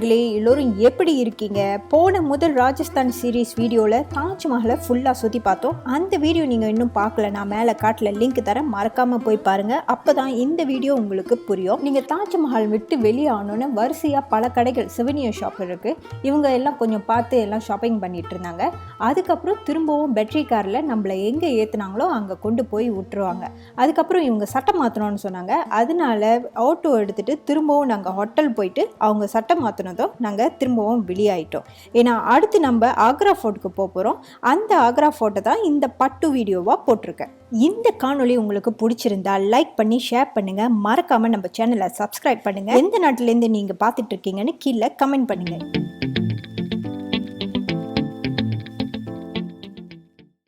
நண்பர்களே, எல்லோரும் எப்படி இருக்கீங்க? போன முதல் ராஜஸ்தான் சீரீஸ் வீடியோவில் தாஜ்மஹாலை ஃபுல்லாக சுற்றி பார்த்தோம். அந்த வீடியோ நீங்கள் இன்னும் பார்க்கல, நான் மேலே காட்டில் லிங்க் தரேன், மறக்காமல் போய் பாருங்கள். அப்போ தான் இந்த வீடியோ உங்களுக்கு புரியும். நீங்கள் தாஜ்மஹால் விட்டு வெளியே ஆனோன்னு வரிசையாக பல கடைகள் சிவனியர் ஷாப் இருக்குது. இவங்க எல்லாம் கொஞ்சம் பார்த்து எல்லாம் ஷாப்பிங் பண்ணிட்டு இருந்தாங்க. அதுக்கப்புறம் திரும்பவும் பேட்டரி காரில் நம்மளை எங்கே ஏற்றுனாங்களோ அங்கே கொண்டு போய் விட்டுருவாங்க. அதுக்கப்புறம் இவங்க சட்டை மாற்றணும்னு சொன்னாங்க. அதனால ஆட்டோ எடுத்துகிட்டு திரும்பவும் நாங்கள் ஹோட்டல் போயிட்டு அவங்க சட்டை மாற்றினதும் நாங்கள் திரும்பவும் வெளியாயிட்டோம். ஏன்னா அடுத்து நம்ம ஆக்ரா ஃபோர்ட்டுக்கு போகிறோம். அந்த ஆக்ரா ஃபோர்ட்டை தான் இந்த பட்டு வீடியோவாக போட்டிருக்கேன். இந்த காணொளி உங்களுக்கு பிடிச்சிருந்தா லைக் பண்ணி ஷேர் பண்ணுங்க. மறக்காம நம்ம சேனலை சப்ஸ்கிரைப் பண்ணுங்க. எந்த நாட்டிலேருந்து நீங்க பார்த்துட்டு இருக்கீங்கன்னு கீழே கமெண்ட் பண்ணுங்க.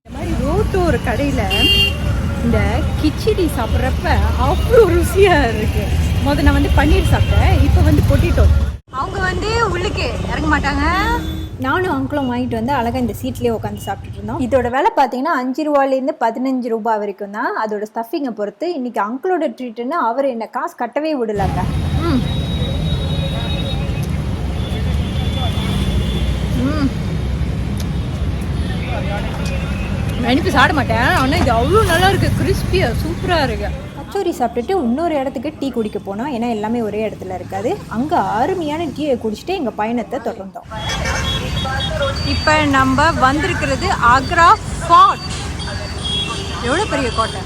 இந்த மாதிரி ரோட்டோர கடையில் இந்த கிச்சடி சாப்பிட்றப்ப அவ்வளோ ருசியாக இருக்கு. முதல்ல நான் வந்து பன்னீர் சாப்பிட்டேன், இப்போ வந்து பொட்டிட்டோம். அவங்க வந்து உள்ளுக்கு இறங்க மாட்டாங்க. நானும் அங்கிளும் வாங்கிட்டு வந்து அழகாக இந்த சீட்லேயே உட்காந்து சாப்பிட்டுட்டு இருந்தோம். இதோட விலை பார்த்தீங்கன்னா 5 ரூபாயிலேருந்து 15 ரூபாய் வரைக்கும் தான். அதோட ஸ்டஃபிங்கை பொறுத்து. இன்னைக்கு அங்கிளோட ட்ரீட்டுன்னு அவர் என்ன காசு கட்டவே விடலாங்க. நினைப்பு சாப்பிட மாட்டேன், ஆனால் இது அவ்வளோ நல்லா இருக்குது, கிறிஸ்பியாக சூப்பராக இருக்குது. கச்சோரி சாப்பிட்டுட்டு இன்னொரு இடத்துக்கு டீ குடிக்க போனோம். ஏன்னா எல்லாமே ஒரே இடத்துல இருக்காது. அங்கே அருமையான டீயை குடிச்சிட்டு எங்கள் பயணத்தை தொடர்ந்தோம். இப்போ நம்ம வந்திருக்கிறது ஆக்ரா ஃபோர்ட். எவ்வளோ பெரிய கோட்டை!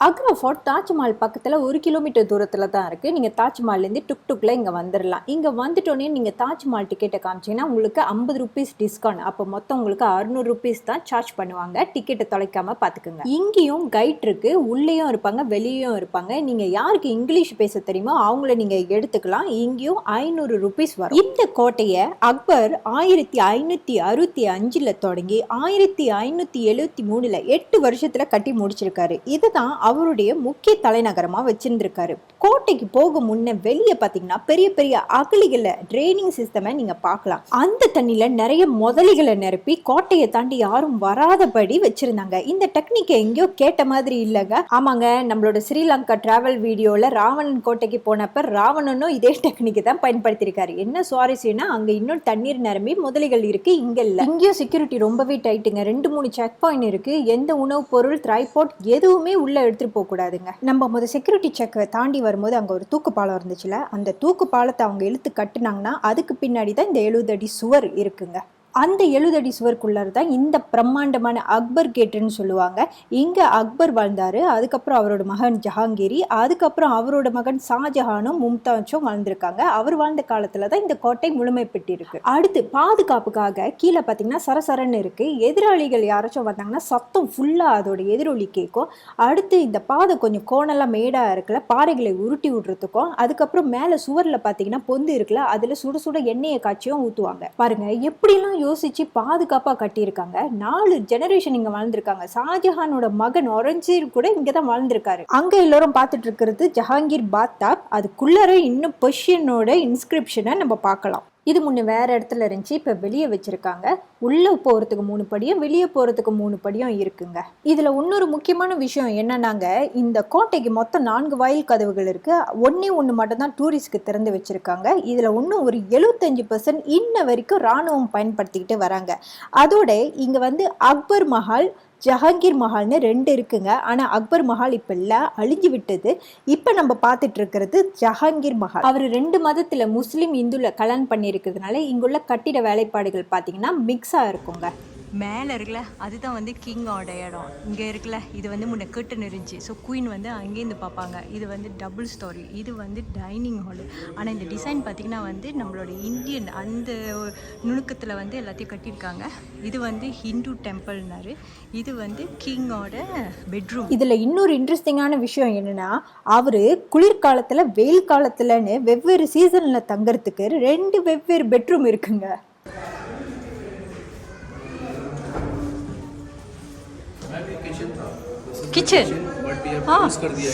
ஆக்ரா ஃபோர்ட் தாஜ்மஹால் பக்கத்தில் 1 கிலோமீட்டர் தூரத்தில் தான் இருக்குது. நீங்கள் தாஜ்மஹால்லேருந்து டுக்டுக்கில் இங்கே வந்துடலாம். இங்கே வந்துட்டோன்னே நீங்கள் தாஜ்மஹால் டிக்கெட்டை காமிச்சிங்கன்னா உங்களுக்கு 50 ரூபீஸ் டிஸ்கவுண்ட். அப்போ மொத்தம் உங்களுக்கு 600 ரூபீஸ் தான் சார்ஜ் பண்ணுவாங்க. டிக்கெட்டை தொலைக்காமல் பார்த்துக்குங்க. இங்கேயும் கைட் இருக்குது, உள்ளேயும் இருப்பாங்க, வெளியும் இருப்பாங்க. நீங்கள் யாருக்கு இங்கிலீஷ் பேச தெரியுமோ அவங்கள நீங்கள் எடுத்துக்கலாம். இங்கேயும் 500 ரூபீஸ் வரும். இந்த கோட்டையை அக்பர் 1565 தொடங்கி 1573 8 வருஷத்தில் கட்டி முடிச்சிருக்காரு. இதுதான் அவருடைய முக்கிய தலைநகரமா வச்சிருந்திருக்காரு. கோட்டைக்கு போக முன்ன வெளியே பார்த்தீங்கன்னா பெரிய பெரிய அகழிகளை, ட்ரைனிங் சிஸ்டமை நீங்க பார்க்கலாம். அந்த தண்ணியில நிறைய முதலைகளை நிரப்பி கோட்டையை தாண்டி யாரும் வராதபடி வச்சிருந்தாங்க. இந்த டெக்னிக்கை எங்கேயோ கேட்ட மாதிரி இல்லைங்க. ஆமாங்க, நம்மளோட ஸ்ரீலங்கா டிராவல் வீடியோல ராவணன் கோட்டைக்கு போனப்ப ராவணனும் இதே டெக்னிக்கை தான் பயன்படுத்தியிருக்காரு. என்ன சுவாரஸ்யம்னா அங்க இன்னும் தண்ணீர் நிரம்பி முதலைகள் இருக்கு, இங்க இல்ல. இங்கேயும் செக்யூரிட்டி ரொம்பவே டைட்டுங்க. 2-3 செக் பாயிண்ட் இருக்கு. எந்த உணவுப் பொருள், ட்ரைபாட் எதுவுமே உள்ள எடுத்துட்டு போக கூடாதுங்க. நம்ம செக்யூரிட்டி செக்கை தாண்டி வரும்போது அங்க ஒரு தூக்கு பாலம் இருந்துச்சுல, அந்த தூக்கு பாலத்தை அவங்க இழுத்து கட்டுனாங்கன்னா அதுக்கு பின்னாடி தான் இந்த 70 அடி சுவர் இருக்குங்க. அந்த 70 அடி சுவருக்குள்ளார தான் இந்த பிரம்மாண்டமான அக்பர் கேட்டுன்னு சொல்லுவாங்க. இங்கே அக்பர் வாழ்ந்தார். அதுக்கப்புறம் அவரோட மகன் ஜஹாங்கீரி, அதுக்கப்புறம் அவரோட மகன் ஷாஜஹானும் மும்தாஜும் வாழ்ந்திருக்காங்க. அவர் வாழ்ந்த காலத்தில் தான் இந்த கோட்டை முழுமை பெற்றிருக்கு. அடுத்து பாதுகாப்புக்காக கீழே பார்த்தீங்கன்னா சரசரன்னு இருக்குது. எதிராளிகள் யாராச்சும் வந்தாங்கன்னா சத்தம் ஃபுல்லாக அதோட எதிரொலி கேட்கும். அடுத்து இந்த பாதை கொஞ்சம் கோணலாம் மேடாக இருக்குல்ல, பாறைகளை உருட்டி விடுறதுக்கும். அதுக்கப்புறம் மேலே சுவரில் பார்த்தீங்கன்னா பொந்து இருக்குல்ல, அதில் சுட சுட எண்ணெயை காய்ச்சியும் ஊற்றுவாங்க. பாருங்க எப்படிலாம் யோசிச்சு பாதுகாப்பா கட்டியிருக்காங்க. 4 ஜெனரேஷன் இங்க வாழ்ந்திருக்காங்க. ஷாஜஹானோட மகன் ஒரஞ்சீர் கூட இங்கதான் வாழ்ந்திருக்காரு. அங்க எல்லாரும் பார்த்துட்டு இருக்கிறது ஜஹாங்கீர் பாத்தாப். அதுக்குள்ளர இன்னும் பெர்ஷியனோட இன்ஸ்கிரிப்ஷனை நம்ம பார்க்கலாம். இது முன்ன வேற இடத்துல இருந்துச்சு, இப்போ வெளியே வச்சிருக்காங்க. உள்ள போகிறதுக்கு 3 படியும், வெளியே போகிறதுக்கு 3 படியும் இருக்குங்க. இதில் இன்னொரு முக்கியமான விஷயம் என்னன்னாங்க, இந்த கோட்டைக்கு மொத்தம் 4 வாயில் கதவுகள் இருக்கு. ஒன்று மட்டும்தான் டூரிஸ்ட்க்கு திறந்து வச்சிருக்காங்க. இதில் இன்னும் ஒரு 75% இன்ன வரைக்கும் இராணுவம் பயன்படுத்திக்கிட்டு வராங்க. அதோட இங்கே வந்து அக்பர் மஹால், ஜஹாங்கீர் மஹால்னு 2 இருக்குங்க. ஆனால் அக்பர் மஹால் இப்போ இல்லை, அழிஞ்சு விட்டது. இப்போ நம்ம பார்த்துட்டு இருக்கிறது ஜஹாங்கீர் மஹால். அவர் 2 மதத்தில் முஸ்லீம் இந்துல கல்யாணம் பண்ணியிருக்கிறதுனால இங்குள்ள கட்டிட வேலைப்பாடுகள் பார்த்தீங்கன்னா மிக்ஸாக இருக்குங்க. மேலே இருக்குல்ல, அதுதான் வந்து கிங்கோட இடம். இங்கே இருக்குல்ல, இது வந்து முன்ன கர்டன் இருந்துச்சு. ஸோ குயின் வந்து அங்கேருந்து பார்ப்பாங்க. இது வந்து டபுள் ஸ்டோரி, இது வந்து டைனிங் ஹாலு. ஆனால் இந்த டிசைன் பார்த்திங்கன்னா வந்து நம்மளோட இந்தியன் அந்த நுணுக்கத்தில் வந்து எல்லாத்தையும் கட்டியிருக்காங்க. இது வந்து ஹிந்து டெம்பிள்னாரு. இது வந்து கிங்கோட பெட்ரூம். இதில் இன்னொரு இன்ட்ரெஸ்டிங்கான விஷயம் என்னென்னா, அவர் குளிர்காலத்தில், வெயில் காலத்தில்னு வெவ்வேறு சீசனில் தங்குறதுக்கு 2 வெவ்வேறு பெட்ரூம் இருக்குங்க. கிச்சன்,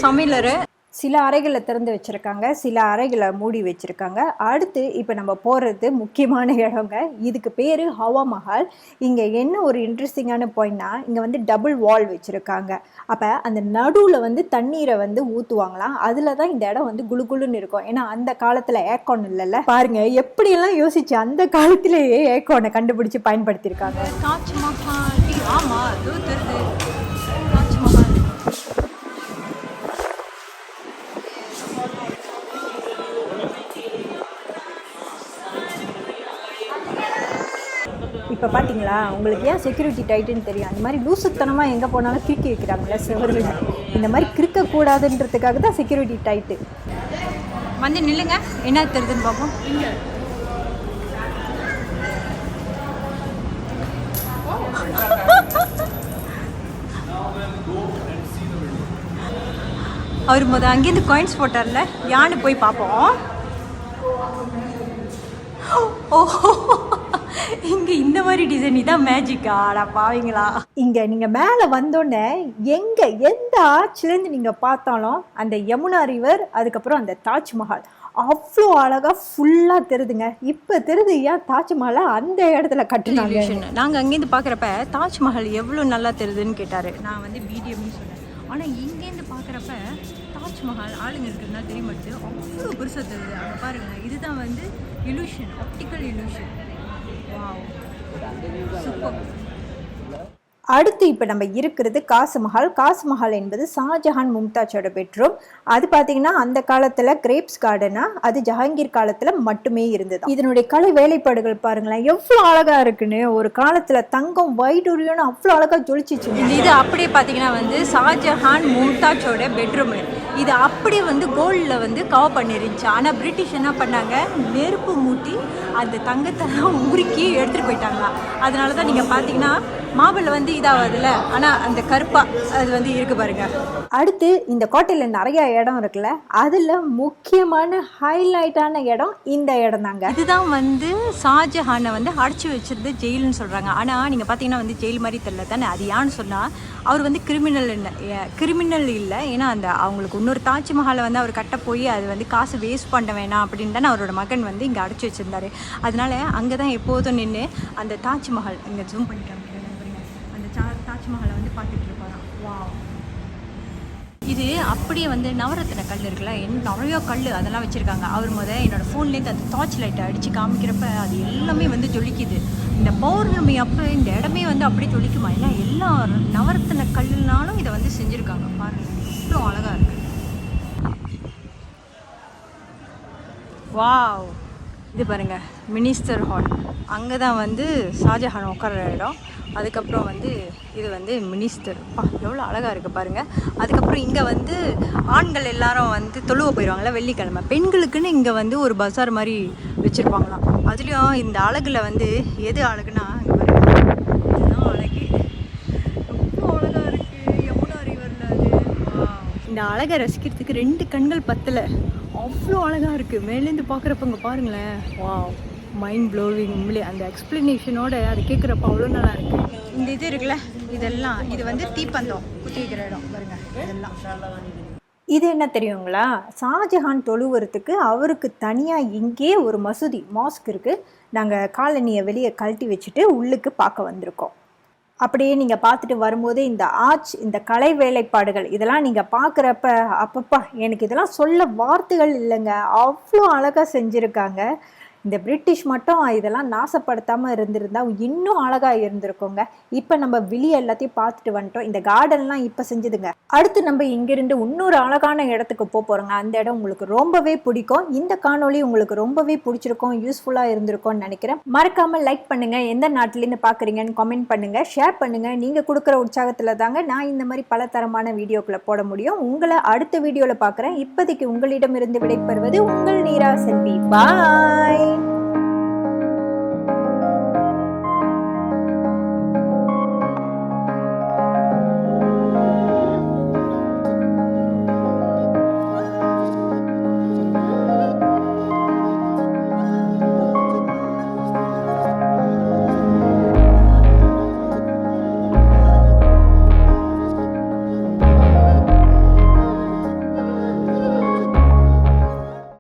சமையலறை. சில அறைகளை திறந்து வச்சுருக்காங்க, சில அறைகளை மூடி வச்சுருக்காங்க. அடுத்து இப்போ நம்ம போகிறது முக்கியமான இடங்க. இதுக்கு பேர் ஹவா மஹால். இங்கே என்ன ஒரு இன்ட்ரெஸ்டிங்கான பாயிண்ட்னா, இங்கே வந்து டபுள் வால் வச்சுருக்காங்க. அப்போ அந்த நடுவில் வந்து தண்ணீரை வந்து ஊற்றுவாங்களாம். அதில் தான் இந்த இடம் வந்து குளுகுளுன்னு இருக்கும். ஏன்னா அந்த காலத்தில் ஏர்கான் இல்லைல்ல. பாருங்கள் எப்படியெல்லாம் யோசிச்சு அந்த காலத்திலேயே ஏர்கானை கண்டுபிடிச்சி பயன்படுத்தியிருக்காங்க. தாஜ்மஹால், ஆமாம் அது தெரியுது. தாஜ்மஹால் இப்போ பார்த்தீங்களா, உங்களுக்கு ஏன் செக்யூரிட்டி டைட்டுன்னு தெரியும். அந்த மாதிரி லூசுத்தனமாக எங்கே போனாலும் கிறுக்கி வைக்கிறாங்களே செவரில். இந்த மாதிரி கிறுக்கக்கூடாதுன்றதுக்காக தான் செக்யூரிட்டி டைட்டு. வந்து நில்லுங்க, என்ன தெரியுதுன்னு பார்ப்போம். அவர் அங்கேருந்து காயின்ஸ் போட்டார்ல, யானு போய் பார்ப்போம். ஓஹோ, இங்கே இந்த மாதிரி டிசைன் இதான் மேஜிக்கா? ஆடா பாவீங்களா. இங்கே நீங்கள் மேலே வந்தோடனே எங்கே எந்த ஆர்ச்லேருந்து நீங்கள் பார்த்தாலும் அந்த யமுனா ரிவர், அதுக்கப்புறம் அந்த தாஜ்மஹால் அவ்வளோ அழகாக ஃபுல்லாக தெரியுதுங்க. இப்போ தெரியுது ஏன் தாஜ்மஹாலை அந்த இடத்துல கட்டினாங்க. நாங்கள் அங்கேருந்து பார்க்குறப்ப தாஜ்மஹால் எவ்வளோ நல்லா தெரியுதுன்னு கேட்டார். நான் வந்து பிடிஎம்னு சொன்னேன். ஆனால் இங்கேருந்து பார்க்குறப்ப தாஜ்மஹால் ஆளுங்க இருக்கிறதுனால தெரிய மாட்டேது, அவ்வளோ பெருசாக தெரியுது. அங்கே பாருங்கள், இதுதான் வந்து illusion, optical illusion. Wow, super. அடுத்து இப்போ நம்ம இருக்கிறது காசுமஹால். காசுமஹால் என்பது ஷாஜஹான் மும்தாஜோட பெட்ரூம். அது பார்த்தீங்கன்னா அந்த காலத்தில் கிரேப்ஸ் கார்டனா, அது ஜஹாங்கீர் காலத்தில் மட்டுமே இருந்தது. இதனுடைய கலை வேலைப்பாடுகள் பாருங்களேன் எவ்வளோ அழகாக இருக்குன்னு. ஒரு காலத்தில் தங்கம் வைடூரியம்னு அவ்வளோ அழகாக ஜொலிச்சிச்சு. இது அப்படியே பார்த்தீங்கன்னா வந்து ஷாஜஹான் மும்தாஜோட பெட்ரூம். இது அப்படியே வந்து கோல்டில் வந்து கவர் பண்ணிருந்துச்சு. ஆனால் பிரிட்டிஷ் என்ன பண்ணாங்க, நெருப்பு மூட்டி அந்த தங்கத்தெல்லாம் உருக்கி எடுத்துகிட்டு போயிட்டாங்களா. அதனால தான் நீங்கள் பார்த்தீங்கன்னா மார்பிள் வந்து இதாகுதுல்ல, ஆனால் அந்த கருப்பாக அது வந்து இருக்கு பாருங்க. அடுத்து இந்த கோட்டையில் நிறைய இடம் இருக்குல்ல, அதில் முக்கியமான ஹைலைட்டான இடம் இந்த இடம் தாங்க. இதுதான் வந்து ஷாஜஹானை வந்து அடைச்சி வச்சிருந்து ஜெயில்னு சொல்கிறாங்க. ஆனால் நீங்கள் பார்த்தீங்கன்னா வந்து ஜெயில் மாதிரி தெரியல தானே. அது ஏன்னு சொன்னால் அவர் வந்து கிரிமினல் இல்லை. ஏன்னா அந்த அவங்களுக்கு இன்னொரு தாஜ்மஹாலை வந்து அவர் கட்ட போய் அது வந்து காசு வேஸ்ட் பண்ண வேணாம் அப்படின்னு தானே அவரோட மகன் வந்து இங்கே அடைச்சி வச்சுருந்தாரு. அதனால அங்கே தான் எப்போதும் நின்று அந்த தாஜ்மஹால் இங்கே ஜூம் பண்ணிக்காங்க, அந்த தாஜ்மஹாலை வந்து பார்த்துட்டு இருப்பாராம். வா, இது அப்படியே வந்து நவரத்தின கல் இருக்குல்ல, நிறையா கல் அதெல்லாம் வச்சுருக்காங்க. அவர் என்னோடய ஃபோன்லேருந்து அந்த டார்ச் லைட்டை அடித்து காமிக்கிறப்ப அது எல்லாமே வந்து ஜொலிக்குது. இந்த பௌர்ணமி அப்போ இந்த இடமே வந்து அப்படியே ஜொலிக்குமா. ஏன்னா எல்லா நவரத்தின கல்லுனாலும் இதை வந்து செஞ்சுருக்காங்க. பாருங்கள் எவ்வளோ அழகாக இருக்குது. வாவ், இது பாருங்கள் மினிஸ்டர் ஹால். அங்கே தான் வந்து ஷாஜஹான் உட்கார்ற இடம். அதுக்கப்புறம் வந்து இது வந்து மினிஸ்டர். எவ்வளோ அழகாக இருக்குது பாருங்கள். அதுக்கப்புறம் இங்கே வந்து ஆண்கள் எல்லாரும் வந்து தொழுவ போயிடுவாங்களா வெள்ளிக்கிழமை. பெண்களுக்குன்னு இங்கே வந்து ஒரு பஜார் மாதிரி வச்சுருப்பாங்களாம். அதுலேயும் இந்த அழகில் வந்து எது அழகுனா, இதுதான் அழகு. எவ்வளோ அழகாக இருக்குது யமுனா ரிவரில். அது இந்த அழகை ரசிக்கிறதுக்கு 2 கண்கள் பத்தலை, அவ்வளோ அழகாக இருக்குது. மேலேருந்து பார்க்குறப்ப இங்கே பாருங்களேன். வா, மைண்ட் ப்ளோவிங். உண்மையிலே அந்த எக்ஸ்பிளனேஷனோட அது கேட்குறப்ப அவ்வளோ நல்லா இருக்குது. இந்த இது இருக்குல்ல, இதெல்லாம் இது வந்து தீப்பந்தம் குத்தி வைக்கிற இடம் பாருங்க. இதெல்லாம் இது என்ன தெரியுங்களா, ஷாஜஹான் தொழுவறதுக்கு அவருக்கு தனியாக இங்கே ஒரு மசூதி மாஸ்க் இருக்குது. நாங்கள் காலனியை வெளியே கழட்டி வச்சுட்டு உள்ளுக்கு பார்க்க வந்திருக்கோம். அப்படியே நீங்கள் பார்த்துட்டு வரும்போது இந்த ஆர்ச், இந்த கலை வேலைப்பாடுகள் இதெல்லாம் நீங்கள் பார்க்குறப்ப அப்பப்பா எனக்கு இதெல்லாம் சொல்ல வார்த்தைகள் இல்லைங்க, அவ்வளோ அழகாக செஞ்சுருக்காங்க. இந்த பிரிட்டிஷ் மட்டும் இதெல்லாம் நாசப்படுத்தாமல் இருந்திருந்தா இன்னும் அழகாக இருந்திருக்குங்க. இப்போ நம்ம வெளியே எல்லாத்தையும் பார்த்துட்டு வந்துட்டோம். இந்த கார்டன்லாம் இப்போ செஞ்சுதுங்க. அடுத்து நம்ம இங்கிருந்து இன்னொரு அழகான இடத்துக்கு போகிறோங்க. அந்த இடம் உங்களுக்கு ரொம்பவே பிடிக்கும். இந்த காணொளி உங்களுக்கு ரொம்பவே பிடிச்சிருக்கும், யூஸ்ஃபுல்லாக இருந்திருக்கும்னு நினைக்கிறேன். மறக்காமல் லைக் பண்ணுங்கள், எந்த நாட்டிலேருந்து பார்க்குறீங்கன்னு கமெண்ட் பண்ணுங்கள், ஷேர் பண்ணுங்கள். நீங்கள் கொடுக்குற உற்சாகத்தில் தாங்க நான் இந்த மாதிரி பல தரமான வீடியோக்களை போட முடியும். உங்களை அடுத்த வீடியோவில் பார்க்குறேன். இப்போதைக்கு உங்களிடமிருந்து விடைபெறுவது உங்கள் நீரா செல்வி. பாய்.